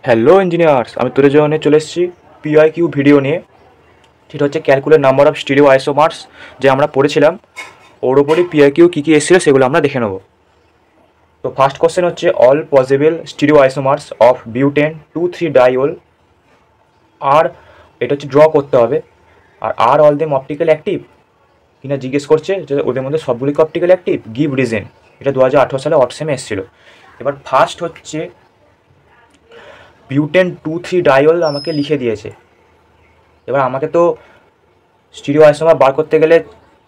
Hello engineers, আমি তোদের জন্য চলে এসেছি পিআইকিউ ভিডিও নিয়ে। সেটা হচ্ছে ক্যালকুলেট নাম্বার অফ স্টিরিও আইসোমার্স, যে আমরা পড়েছিলাম। ওর ওপরই পিআইকিউ কী কী এসেছিলো সেগুলো আমরা দেখে নেব। তো ফার্স্ট কোশ্চেন হচ্ছে all possible stereo isomers of butene 2,3 diol আর, এটা হচ্ছে ড্র করতে হবে। আর অল দেম অপটিক্যাল অ্যাক্টিভ কিনা জিজ্ঞেস করছে, যে ওদের মধ্যে সবগুলি অপটিক্যাল অ্যাক্টিভ, গিভ রিজন। এটা 2018 সালে অটসেমে এসেছিলো। এবার ফার্স্ট হচ্ছে বিউটেন 2,3 ডাইওল আমাকে লিখে দিয়েছে। এবার আমাকে তো স্টিরিও আইসোমার বার করতে গেলে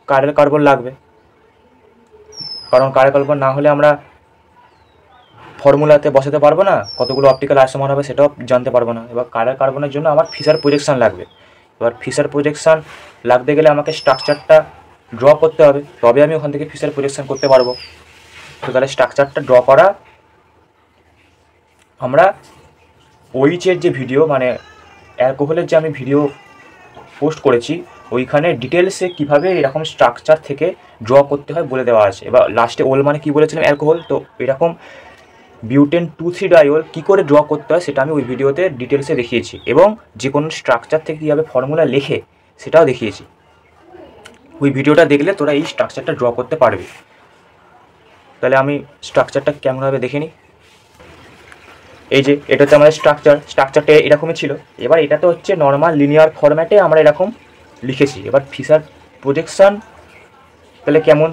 কার্বন কার্বন লাগবে, কারণ কার্বন কার্বন না হলে আমরা ফর্মুলাতে বসাতে পারবো না, কতগুলো অপটিক্যাল আইসোমার হবে সেটাও জানতে পারবো না। এবার কার্বন কার্বনের জন্য আমার ফিশার প্রজেকশান লাগবে। এবার ফিশার প্রজেকশান লাগতে গেলে আমাকে স্ট্রাকচারটা ড্র করতে হবে, তবে আমি ওখান থেকে ফিশার প্রজেকশান করতে পারবো। তো তাহলে স্ট্রাকচারটা ড্র করা আমরা ওইচের যে ভিডিও, মানে অ্যালকোহলের যে আমি ভিডিও পোস্ট করেছি, ওইখানে ডিটেলসে কীভাবে এরকম স্ট্রাকচার থেকে ড্র করতে হয় বলে দেওয়া আছে। এবার লাস্টে ওল মানে কী বলেছিলাম, অ্যালকোহল। তো এরকম বিউটেন 2,3 ডাইওল কী করে ড্র করতে হয় সেটা আমি ওই ভিডিওতে ডিটেলসে দেখিয়েছি, এবং যে কোনো স্ট্রাকচার থেকে কীভাবে ফর্মুলা লেখে সেটাও দেখিয়েছি। ওই ভিডিওটা দেখলে তোরা এই স্ট্রাকচারটা ড্র করতে পারবি। তাহলে আমি স্ট্রাকচারটা কেমনভাবে দেখে নিই। এই যে এটা হচ্ছে আমাদের স্ট্রাকচারটা এরকমই ছিল। এবার এটা তো হচ্ছে নর্মাল লিনিয়ার ফরম্যাটে আমরা এরকম লিখেছি। এবার ফিশার প্রজেকশান তাহলে কেমন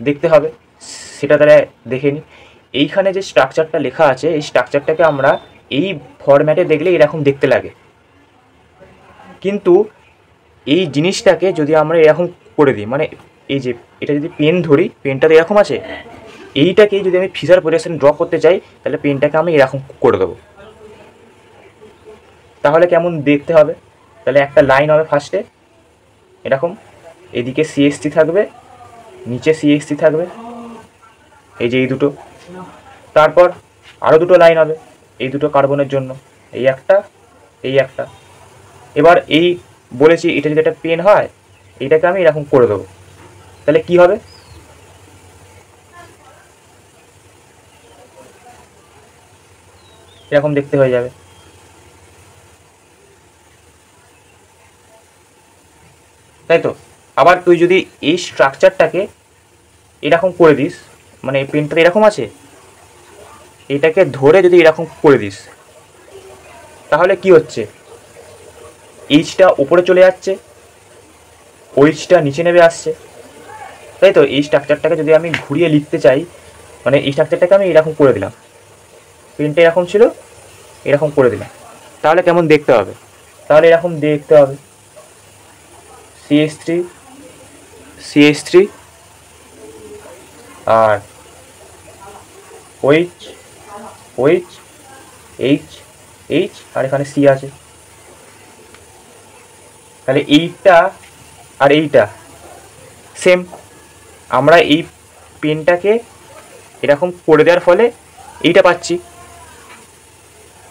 দেখতে হবে সেটা তাহলে দেখে নিই। এইখানে যে স্ট্রাকচারটা লেখা আছে, এই স্ট্রাকচারটাকে আমরা এই ফরম্যাটে দেখলে এরকম দেখতে লাগে, কিন্তু এই জিনিসটাকে যদি আমরা এরকম করে দিই, মানে এই যে এটা যদি পেন ধরি, পেনটা তো এরকম আছে, এইটাকে যদি আমি ফিশার প্রজেকশন ড্র করতে চাই তাহলে পেনটাকে আমি এরকম করে দেবো। তাহলে কেমন দেখতে হবে, তাহলে একটা লাইন হবে ফার্স্টে এরকম, এদিকে সিএসটি থাকবে, নিচে সিএসটি থাকবে, এই যে এই দুটো। তারপর আরও দুটো লাইন হবে এই দুটো কার্বনের জন্য, এই একটা এই একটা। এবার এই বলেছি এটা যদি একটা পেন হয়, এইটাকে আমি এরকম করে দেবো। তাহলে কি হবে, এরকম দেখতে হয়ে যাবে। তাই তো। আবার তুই যদি এই স্ট্রাকচারটাকে এরকম করে দিস, মানে এই পেনটা এরকম আছে, এটাকে ধরে যদি এরকম করে দিস, তাহলে কি হচ্ছে, এইচটা উপরে চলে যাচ্ছে, ওইচটা নিচে নেমে আসছে। তাই তো। এই স্ট্রাকচারটাকে যদি আমি ঘুরিয়ে লিখতে চাই, মানে এই স্ট্রাকচারটাকে আমি এরকম করে দিলাম, পেনটা এরকম ছিল, এরকম করে দিলাম, তাহলে কেমন দেখতে হবে, তাহলে এরকম দেখতে হবে। CH3 CH3 আর OH OH H H আর এখানে C আছে। তাহলে এইটা আর এইটা সেম। আমরা এই পেনটাকে এরকম করে দেওয়ার ফলে এইটা পাচ্ছি,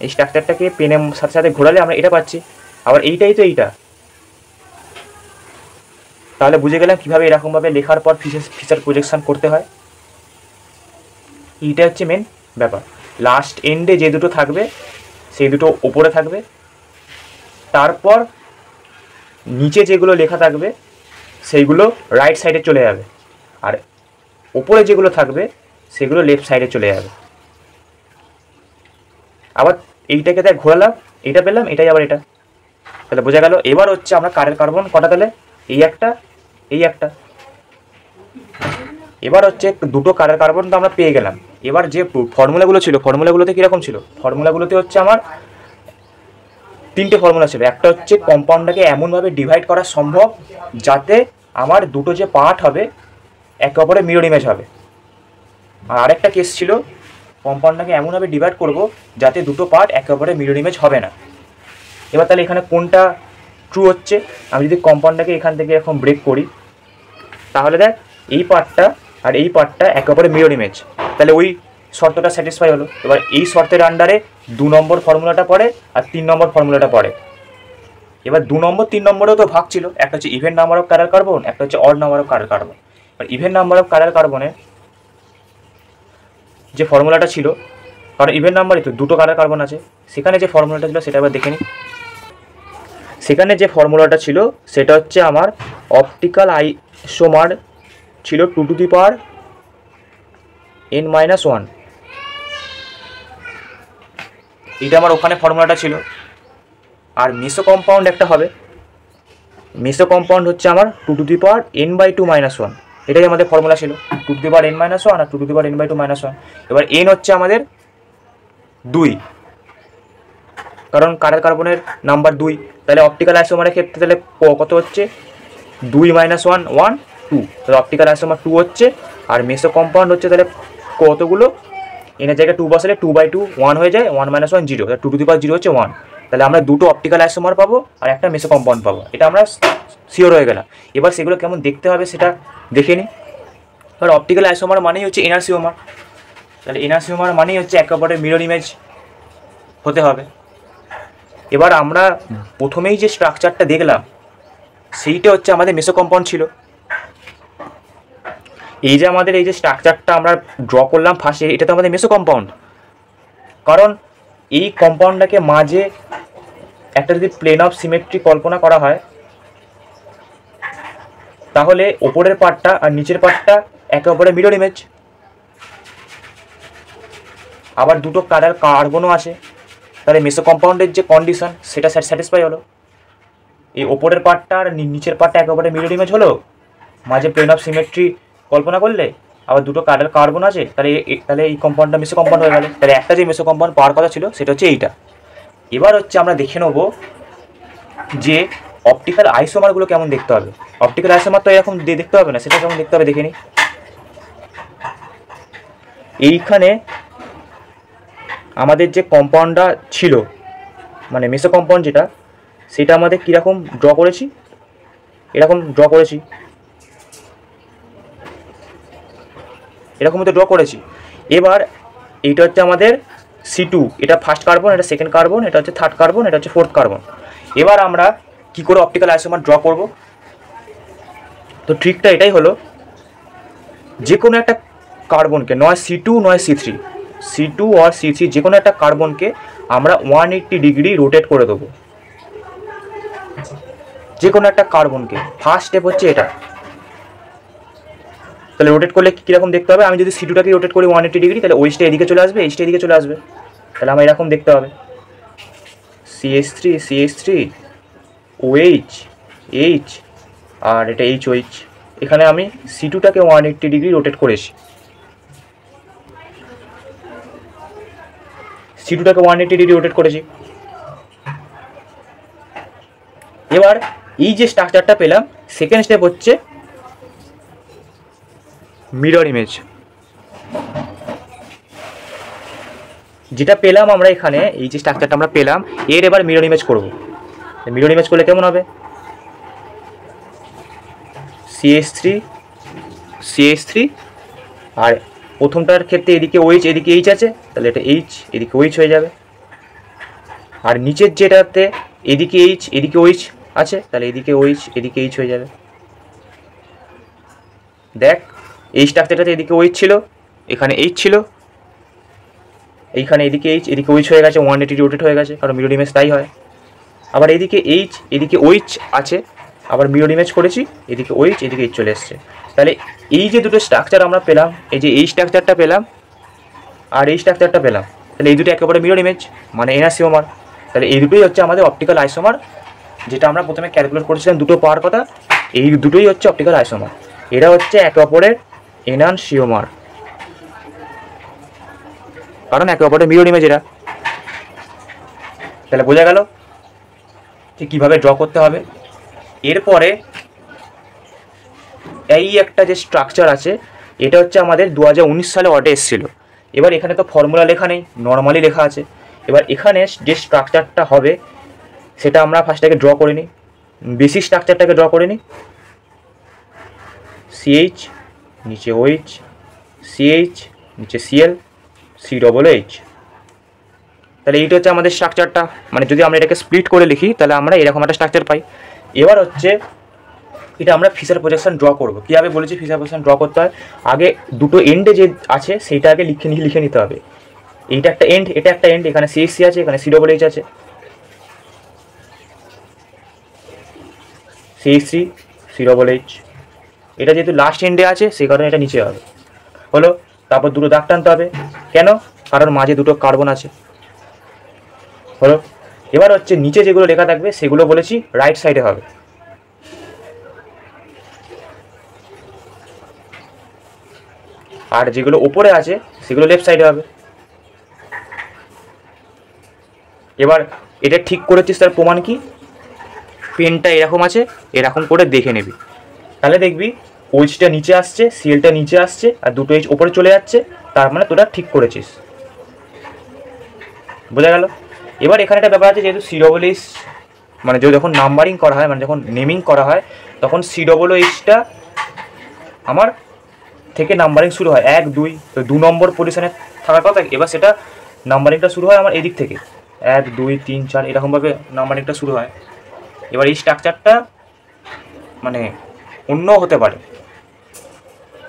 এই স্ট্রাকচারটাকে পেনের সাথে সাথে ঘোরালে আমরা এটা পাচ্ছি। আবার এইটাই তো এইটা। তাহলে বুঝে গেলাম কীভাবে এরকমভাবে লেখার পর ফিচার প্রজেকশান করতে হয়। এইটা হচ্ছে মেন ব্যাপার। লাস্ট এন্ডে যে দুটো থাকবে সেই দুটো ওপরে থাকবে, তারপর নিচে যেগুলো লেখা থাকবে সেইগুলো রাইট সাইডে চলে যাবে, আর ওপরে যেগুলো থাকবে সেগুলো লেফট সাইডে চলে যাবে। আবার এইটাকে দেখ ঘোরালাম, এইটা পেলাম, এটাই আবার এটা। তাহলে বোঝা গেল। এবার হচ্ছে আমরা কার্বন কটা, তাহলে এই একটা এই একটা। এবার হচ্ছে দুটো কার্বন তো আমরা পেয়ে গেলাম। এবার যে ফর্মুলাগুলো ছিল, ফর্মুলাগুলোতে কীরকম ছিল, ফর্মুলাগুলোতে হচ্ছে আমার তিনটে ফর্মুলা ছিল। একটা হচ্ছে কম্পাউন্ডটাকে এমনভাবে ডিভাইড করা সম্ভব যাতে আমার দুটো যে পার্ট হবে একে অপরে মিরর ইমেজ হবে। আর আরেকটা কেস ছিল কম্পাউন্ডটাকে এমনভাবে ডিভাইড করব যাতে দুটো পার্ট একে অপরে মিরর ইমেজ হবে না। এবার তাহলে এখানে কোনটা ট্রু হচ্ছে, আমি যদি কম্পাউন্ডটাকে এখান থেকে এরকম ব্রেক করি, তাহলে দেখ এই পার্টটা আর এই পার্টটা একে অপরে মিরর ইমেজ, তাহলে ওই শর্তটা স্যাটিসফাই হলো। এবার এই শর্তের আন্ডারে 2 নম্বর ফর্মুলাটা পড়ে আর 3 নম্বর ফর্মুলাটা পড়ে। এবার 2 নম্বর 3 নম্বরেও তো ভাগ ছিল, একটা হচ্ছে even number of carbon carbon, একটা হচ্ছে odd number of carbon carbon. আর ইভেন নাম্বার অফ কার্বন কার্বনে যে ফর্মুলাটা ছিল, কারণ ইভেন নাম্বারই তো দুটো কার্বন কার্বন আছে, সেখানে যে ফর্মুলাটা ছিল সেটা আবার দেখে নিই। সেখানে যে ফর্মুলাটা ছিল সেটা হচ্ছে আমার অপটিক্যাল আইসোমার ছিল 2n-1। এটা আমার ওখানে ফর্মুলাটা ছিল। আর মেসো কম্পাউন্ড একটা হবে, মেসো কম্পাউন্ড হচ্ছে আমার 2n/2-1, এটাই আমাদের ফর্মুলা ছিল, 2n-1 আর 2n/2-1। এবার n হচ্ছে আমাদের 2, কারণ কার্বনের নাম্বার 2, তাহলে অপটিক্যাল আইসোমারের ক্ষেত্রে তাহলে কত হচ্ছে 2 - 1 1 2, তাহলে অপটিক্যাল আইসোমার 2 হচ্ছে। আর মেসো কম্পাউন্ড হচ্ছে তাহলে কতগুলো, এনের জায়গায় 2 বসালে 2/2 1 হয়ে যায়, 1 - 1 0, 2 হচ্ছে 1। তাহলে আমরা দুটো অপটিক্যাল আইসোমার পাবো আর একটা মেসো কম্পাউন্ড পাবো, এটা আমরা শিওর হয়ে গেলাম। এবার সেগুলো কেমন দেখতে হবে সেটা দেখে নিই। এবার অপটিক্যাল আইসোমার মানেই হচ্ছে এনআরসিওমার, তাহলে এনআরসিওমার মানেই হচ্ছে একে অপরের মিরর ইমেজ হতে হবে। এবার আমরা প্রথমেই যে স্ট্রাকচারটা দেখলাম সেইটা হচ্ছে আমাদের মেসো কম্পাউন্ড ছিল। এই যে আমাদের এই যে স্ট্রাকচারটা আমরা ড্র করলাম ফার্স্টে, এটা তো আমাদের মেসো কম্পাউন্ড, কারণ এই কম্পাউন্ডটাকে মাঝে একটা যদি প্লেন অফ সিমেট্রি কল্পনা করা হয় তাহলে ওপরের পার্টটা আর নিচের পার্টটা একে অপরের মিরর ইমেজ। আবার দুটো কার্বনও আছে, তাহলে মেসো কম্পাউন্ডের যে কন্ডিশন সেটা স্যাটিসফাই হলো। এই ওপরের পার্টটা আর নিচের পার্টটা একে অপরের মিরর ইমেজ হলো, মাঝে প্লেন অফ সিমেট্রি কল্পনা করলে, আবার দুটো কার্বন আছে, তাহলে এই কম্পাউন্ডটা মেসো কম্পাউন্ড হয়ে গেল। তাহলে একটা যে মেসো কম্পাউন্ড পাওয়ার কথা ছিল সেটা হচ্ছে এইটা। এবার হচ্ছে আমরা দেখে নেব যে অপটিক্যাল আইসোমারগুলো কেমন দেখতে হবে। অপটিক্যাল আইসোমার তো এরকম দেখতে হবে না, সেটা কেমন দেখতে হবে দেখে নিই। এইখানে আমাদের যে কম্পাউন্ডটা ছিল মানে মেসো কম্পাউন্ড যেটা, সেটা আমাদের কীরকম ড্র করেছি, এরকম ড্র করেছি, এরকমই তো ড্র করেছি। এবার এইটা হচ্ছে আমাদের C2, এটা ফার্স্ট কার্বন, এটা সেকেন্ড কার্বন, এটা হচ্ছে থার্ড কার্বন, এটা হচ্ছে ফোর্থ কার্বন। এবার আমরা কি করে অপটিক্যাল আইসোমার ড্র করব, তো ট্রিকটা এটাই হলো, যে কোনো একটা কার্বনকে, নয় C2 নয় C2 আর C3, যে কোনো একটা কার্বনকে আমরা 180 ডিগ্রি রোটেট করে দেবো, যে কোনো একটা কার্বনকে। ফার্স্ট স্টেপ হচ্ছে এটা। তাহলে রোটেট করলে কীরকম দেখতে হবে, আমি যদি C2টাকে রোটেট করি 180 ডিগ্রি, তাহলে ওইচটা এদিকে চলে আসবে, এইচটা এদিকে চলে আসবে, তাহলে আমার এরকম দেখতে হবে CH3 OH H আর এটা HOH। এখানে আমি C2টাকে 180 ডিগ্রি রোটেট করেছি, C2টাকে 180 ডিগ্রি রোটেট করেছি। এবার এই যে স্ট্রাকচারটা পেলাম, সেকেন্ড স্টেপ হচ্ছে মিরর ইমেজ। যেটা পেলাম আমরা এখানে, এই যে স্ট্রাকচারটা আমরা পেলাম, এর এবার মিরর ইমেজ করব। মিরর ইমেজ করলে কেমন হবে, CH3 আর প্রথমটার ক্ষেত্রে এদিকে OH এদিকে H আছে, তাহলে এটা H এদিকে OH হয়ে যাবে। আর নিচের যেটাতে এদিকে H এদিকে OH আছে, তাহলে এদিকে OH এদিকে H হয়ে যাবে। দেখ, এই স্ট্রাকচারটাতে এদিকে OH ছিল, এখানে H ছিল, এইখানে এদিকে H এদিকে OH হয়ে গেছে, 180 রোটেট হয়ে গেছে, কারণ মিরর ইমেজ তাই হয়। আবার এদিকে H এদিকে OH আছে, আবার মিরর ইমেজ করেছি, এদিকে OH এদিকে H চলে এসছে। তাহলে এই যে দুটো স্ট্রাকচার আমরা পেলাম, এই যে এই স্ট্রাকচারটা পেলাম আর এই স্ট্রাকচারটা পেলাম, তাহলে এই দুটো একেবারে মিরর ইমেজ মানে এনআরসিওমার। তাহলে এই দুটোই হচ্ছে আমাদের অপটিক্যাল আইসোমার, যেটা আমরা প্রথমে ক্যালকুলেট করেছিলাম দুটো পাওয়ার কথা, এই দুটোই হচ্ছে অপটিক্যাল আইসোমার। এরা হচ্ছে একে অপরের এনআরসিওমার, কারণ একে অপরের মিরর ইমেজ এরা। তাহলে বোঝা গেল যে কীভাবে ড্র করতে হবে। এরপরে এই একটা যে স্ট্রাকচার আছে, এটা হচ্ছে আমাদের 2019 সালে অর্ডে এসেছিলো। এবার এখানে তো ফর্মুলা লেখা নেই, নর্মালি লেখা আছে। এবার এখানে যে স্ট্রাকচারটা হবে সেটা আমরা ফার্স্টটাকে ড্র করে নিই, বেসিক স্ট্রাকচারটাকে ড্র করে নিই। CH নিচে OH, CH নিচে Cl, COOH। তাহলে এইটা হচ্ছে আমাদের স্ট্রাকচারটা, মানে যদি আমরা এটাকে স্প্লিট করে লিখি তাহলে আমরা এরকম একটা স্ট্রাকচার পাই। এবার হচ্ছে এটা আমরা ফিচার প্রজেকশন ড্র করবো। কীভাবে বলেছি ফিচার প্রজেকশন ড্র করতে হয়, আগে দুটো এন্ডে যে আছে সেইটা আগে লিখে নিতে হবে। এইটা একটা এন্ড, এটা একটা এন্ড, এখানে সিএসসি আছে, এখানে CHH আছে, CH3 CHH। এটা যেহেতু লাস্ট এন্ডে আছে সেই কারণে এটা নিচে হবে, হলো। তারপর দুটো দাগ টানতে হবে, কেন? কারণ মাঝে দুটো কার্বন আছে, হলো। এবার হচ্ছে নিচে যেগুলো লেখা থাকবে সেগুলো বলেছি রাইট সাইডে হবে, আর যেগুলো ওপরে আছে সেগুলো লেফট সাইডে হবে। এবার এটা ঠিক করেছিস তার প্রমাণ কি? পেনটা এরকম আছে, এরকম করে দেখে নিবি, তাহলে দেখবি OHটা নিচে আসছে, Clটা নিচে আসছে, আর দুটো H ওপরে চলে যাচ্ছে, তার মানে তোরা ঠিক করেছিস, বোঝা গেল? এবার এখানে একটা ব্যাপার আছে, যেহেতু CHH মানে যখন নাম্বারিং করা হয়, মানে যখন নেমিং করা হয়, তখন CHHটা আমার থেকে নাম্বারিং শুরু হয় 1 2, তো 2 নম্বর পজিশনে থাকার কথা। এবার সেটা নাম্বারিংটা শুরু হয় আমার এদিক থেকে 1 2 3 4 এরকমভাবে নাম্বারিংটা শুরু হয়। এবার এই স্ট্রাকচারটা মানে অন্য হতে পারে,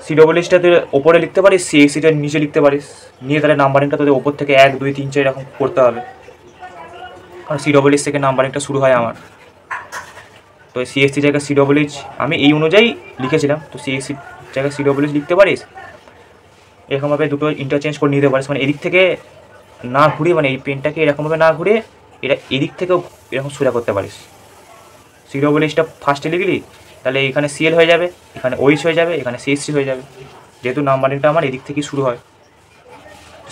CHHটা তুই ওপরে লিখতে পারিস, CHCটা নিচে লিখতে পারিস, নিয়ে তাহলে নাম্বারিংটা তোদের ওপর থেকে 1 2 3 4 এরকম করতে হবে, কারণ CHH থেকে নাম্বারিংটা শুরু হয় আমার। তো CHC জায়গায় CHH আমি এই অনুযায়ী লিখেছিলাম, তো CHC জায়গায় CHH লিখতে পারিস, এরকমভাবে দুটো ইন্টারচেঞ্জ করে নিতে পারিস, মানে এদিক থেকে না ঘুরে, মানে এই পেনটাকে এরকমভাবে না ঘুরে এটা এদিক থেকেও এরকম সোজা করতে পারিস। CHHটা ফার্স্টে লিখলি, তাহলে এখানে Cl হয়ে যাবে, এখানে OH হয়ে যাবে, এখানে CH3 হয়ে যাবে, যেহেতু নাম্বারিংটা আমার এদিক থেকেই শুরু হয়,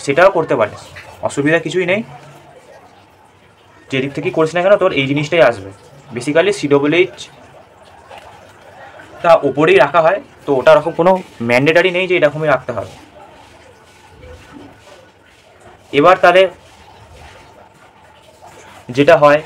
সেটাও করতে পারিস, অসুবিধা কিছুই নেই। যেদিক থেকেই করিস না কেন তোর এই জিনিসটাই আসবে। বেসিক্যালি CHHটা ওপরেই রাখা হয়, তো ওটা ওরকম কোনো ম্যান্ডেটারি নেই যে এরকমই রাখতে হবে। এবার তাহলে যেটা হয়,